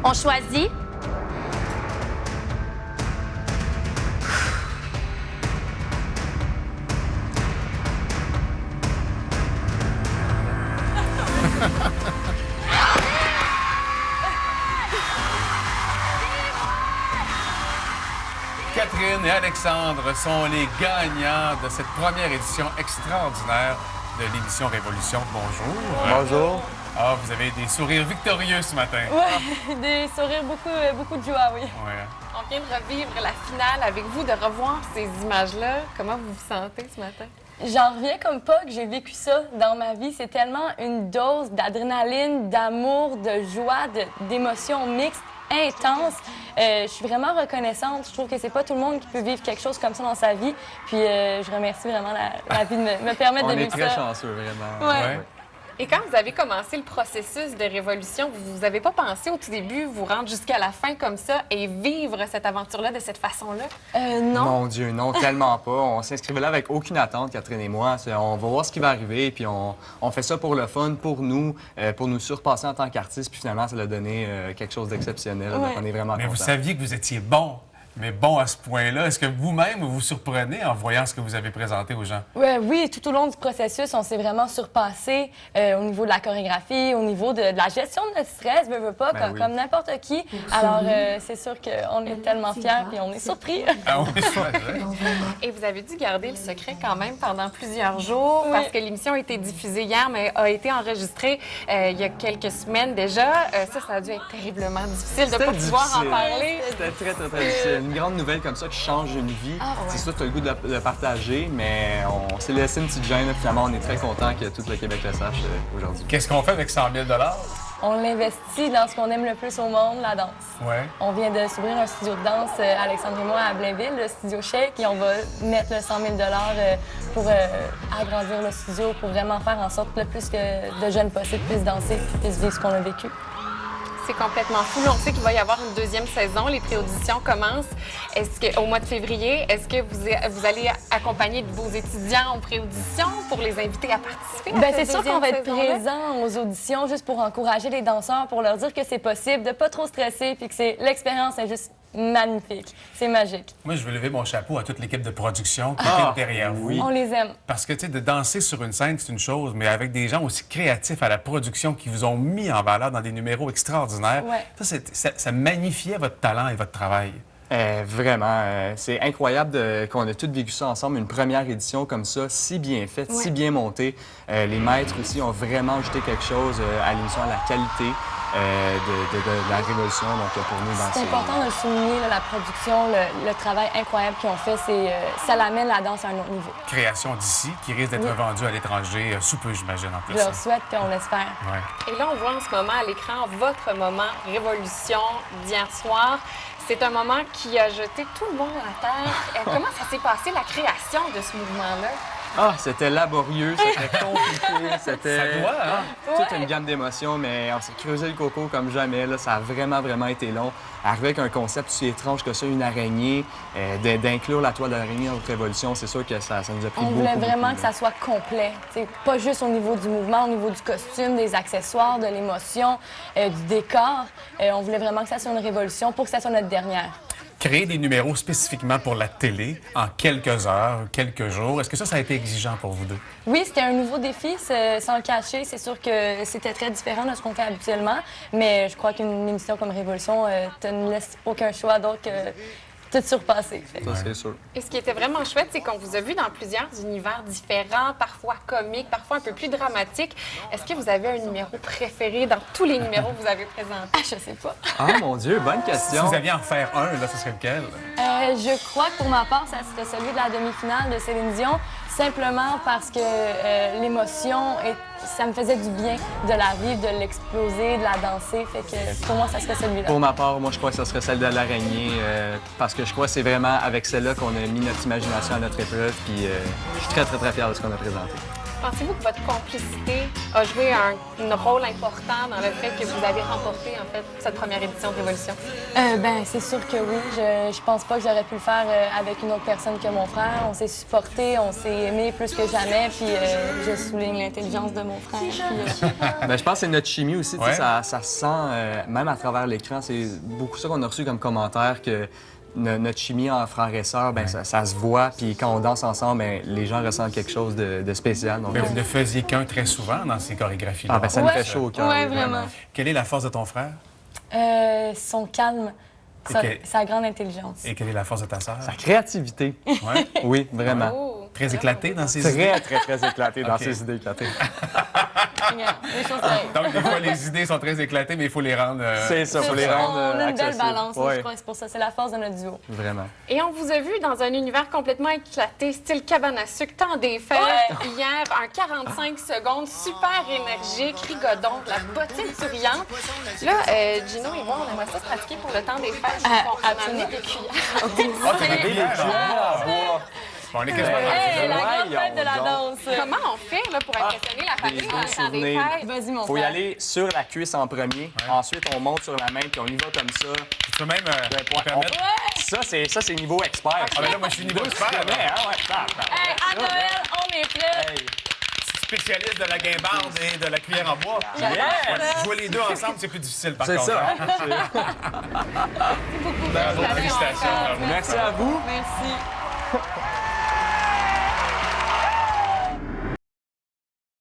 On choisit. Catherine et Alexandre sont les gagnants de cette première édition extraordinaire de l'émission Révolution. Bonjour. Bonjour. Ah, vous avez des sourires victorieux ce matin. Oui, des sourires, beaucoup de joie, oui. Ouais. On vient de revivre la finale avec vous, de revoir ces images-là. Comment vous vous sentez ce matin? J'en reviens comme pas que j'ai vécu ça dans ma vie. C'est tellement une dose d'adrénaline, d'amour, de joie, d'émotions mixtes, intenses. Je suis vraiment reconnaissante. Je trouve que c'est pas tout le monde qui peut vivre quelque chose comme ça dans sa vie. Puis je remercie vraiment la vie de me permettre de vivre ça. On est très chanceux, vraiment. Ouais. Et quand vous avez commencé le processus de Révolution, vous n'avez pas pensé au tout début vous rendre jusqu'à la fin comme ça et vivre cette aventure-là de cette façon-là? Non. Mon Dieu, non, tellement pas. On s'inscrivait là avec aucune attente, Catherine et moi. On va voir ce qui va arriver, puis on fait ça pour le fun, pour nous surpasser en tant qu'artiste, puis finalement, ça a donné quelque chose d'exceptionnel. Ouais. Donc, on est vraiment Mais contents. vous saviez que vous étiez bon, mais bon à ce point-là. Est-ce que vous-même vous surprenez en voyant ce que vous avez présenté aux gens? Oui, tout au long du processus, on s'est vraiment surpassé au niveau de la chorégraphie, au niveau de la gestion de notre stress, veux pas, Ben oui. comme n'importe qui. Alors, c'est sûr qu'on est tellement fiers et on est surpris. Ah oui, ouais. Et vous avez dû garder le secret quand même pendant plusieurs jours Oui. parce que l'émission a été diffusée hier, mais a été enregistrée il y a quelques semaines déjà. Ça a dû être terriblement difficile de ne pas C'était pouvoir en difficile. parler. C'était très, très, très difficile. Une grande nouvelle comme ça qui change une vie. C'est sûr que tu as le goût de le partager, mais on s'est laissé une petite gêne. Là, finalement, on est très content que tout le Québec le sache aujourd'hui. Qu'est-ce qu'on fait avec 100 000 $? On l'investit dans ce qu'on aime le plus au monde, la danse. Ouais. On vient de s'ouvrir un studio de danse, Alexandre et moi, à Blainville, le studio Shake, et on va mettre le 100 000 $ pour agrandir le studio, pour vraiment faire en sorte que le plus de jeunes possible puissent danser et puissent vivre ce qu'on a vécu. C'est complètement fou. Là, on sait qu'il va y avoir une deuxième saison. Les pré-auditions commencent au mois de février. Est-ce que vous allez accompagner vos étudiants aux pré-auditions pour les inviter à participer à Bien, cette c'est sûr deuxième qu'on va être saison-là? présent aux auditions juste pour encourager les danseurs, pour leur dire que c'est possible, de pas trop stresser, puis que l'expérience est juste magnifique. C'est magique. Moi, je veux lever mon chapeau à toute l'équipe de production qui Ah, est derrière vous. oui. On les aime. Parce que, tu sais, de danser sur une scène, c'est une chose, mais avec des gens aussi créatifs à la production qui vous ont mis en valeur dans des numéros extraordinaires, Ouais. ça magnifiait votre talent et votre travail. Vraiment, c'est incroyable qu'on ait tous vécu ça ensemble, une première édition comme ça, si bien faite, si bien montée. Les maîtres aussi ont vraiment ajouté quelque chose à l'émission, à la qualité de la Révolution, donc pour nous dans C'est important de le souligner, là, la production, le travail incroyable qu'ils ont fait, ça l'amène la danse à un autre niveau. Création d'ici, qui risque d'être vendue à l'étranger sous peu, j'imagine, en plus. Je leur souhaite qu'on l'espère. Ouais. Et là, on voit en ce moment à l'écran votre moment Révolution d'hier soir. C'est un moment qui a jeté tout le monde à terre. Comment ça s'est passé, la création de ce mouvement-là? Ah, c'était laborieux, c'était compliqué, c'était Ça doit, hein? toute une gamme d'émotions, mais on s'est creusé le coco comme jamais. Là, ça a vraiment, vraiment été long. Arriver avec un concept aussi étrange que ça, une araignée, d'inclure la toile d'araignée dans notre révolution, c'est sûr que ça nous a pris On beaucoup, voulait beaucoup, vraiment là. que ça soit complet. T'sais, pas juste au niveau du mouvement, au niveau du costume, des accessoires, de l'émotion, du décor. On voulait vraiment que ça soit une révolution pour que ça soit notre dernière. Créer des numéros spécifiquement pour la télé en quelques heures, quelques jours, est-ce que ça a été exigeant pour vous deux? Oui, c'était un nouveau défi, sans le cacher. C'est sûr que c'était très différent de ce qu'on fait habituellement, mais je crois qu'une émission comme Révolution te ne laisse aucun choix d'autre que tout surpasser. Ça, c'est sûr. Et ce qui était vraiment chouette, c'est qu'on vous a vu dans plusieurs univers différents, parfois comiques, parfois un peu plus dramatiques. Est-ce que vous avez un numéro préféré dans tous les numéros que vous avez présentés? Ah, je sais pas. Ah, mon Dieu, bonne Si question. vous aviez à en faire un, là, ce serait lequel? Je crois que pour ma part, ça serait celui de la demi-finale de Céline Dion, simplement parce que l'émotion, ça me faisait du bien de la vivre, de l'exploser, de la danser. Fait que pour moi, ça serait celui-là. Pour ma part, moi, je crois que ça serait celle de l'araignée, parce que je crois que c'est vraiment avec celle-là qu'on a mis notre imagination à notre épreuve, puis je suis très, très, très fier de ce qu'on a présenté. Pensez-vous que votre complicité a joué un rôle important dans le fait que vous avez remporté, en fait, cette première édition de Révolution? Ben, c'est sûr que oui. Je pense pas que j'aurais pu le faire avec une autre personne que mon frère. On s'est supporté, on s'est aimé plus que jamais, puis je souligne l'intelligence de mon frère. Puis, Ben, je pense que c'est notre chimie aussi, tu sais, Ouais. ça se sent, même à travers l'écran, c'est beaucoup ça qu'on a reçu comme commentaire, que notre chimie en frères et sœurs, ben, ça se voit, puis quand on danse ensemble, ben, les gens ressentent quelque chose de spécial. Donc, Mais vous ne faisiez qu'un très souvent dans ces chorégraphies-là. ah, ben, ça nous fait chaud au cœur. ouais, oui, vraiment. Quelle est la force de ton frère Son calme, Et sa grande intelligence. et quelle est la force de ta sœur? Sa créativité, Ouais. oui, vraiment. Oh! Très éclatée dans ses idées. Très éclaté dans Ok. ses idées éclatées. Regarde, les choses arrivent. Donc, des fois, les idées sont très éclatées, mais il faut les rendre... C'est ça, C'est faut les ça, rendre on a une belle accessibles. balance, là, Ouais, je crois. C'est pour ça, c'est la force de notre duo. vraiment. Et on vous a vu dans un univers complètement éclaté, style cabane à sucre, temps des fêtes. Ouais. Hier, un 45 secondes, super énergique, rigodon, la bottine souriante. Là, Gino et moi, on aimerait ça se pratiquer pour le temps des fêtes. On a amené des cuillères. Ah, t'as des cuillères en bois. Bon, on est quasiment Hey, la dans grande Voyons fête de la donc. danse. Comment on fait là, pour impressionner la famille des dans le beaux temps des souvenirs. fêtes? Vas-y, mon Faut y frère. aller sur la cuisse en premier, ensuite on monte sur la main, puis on y va comme ça. Tu peux même On- permettre... Ça, c'est niveau expert. Ah, ben là, moi, je suis niveau expert. Ouais, là. hein, ouais, Hey, à Noël, on est prêts. Hey, Spécialiste de la guimbarde et de la cuillère en bois. yes! Jouer les deux ensemble, c'est plus difficile, par C'est contre. ça. Bravo, félicitations. bravo. Merci à vous. Merci.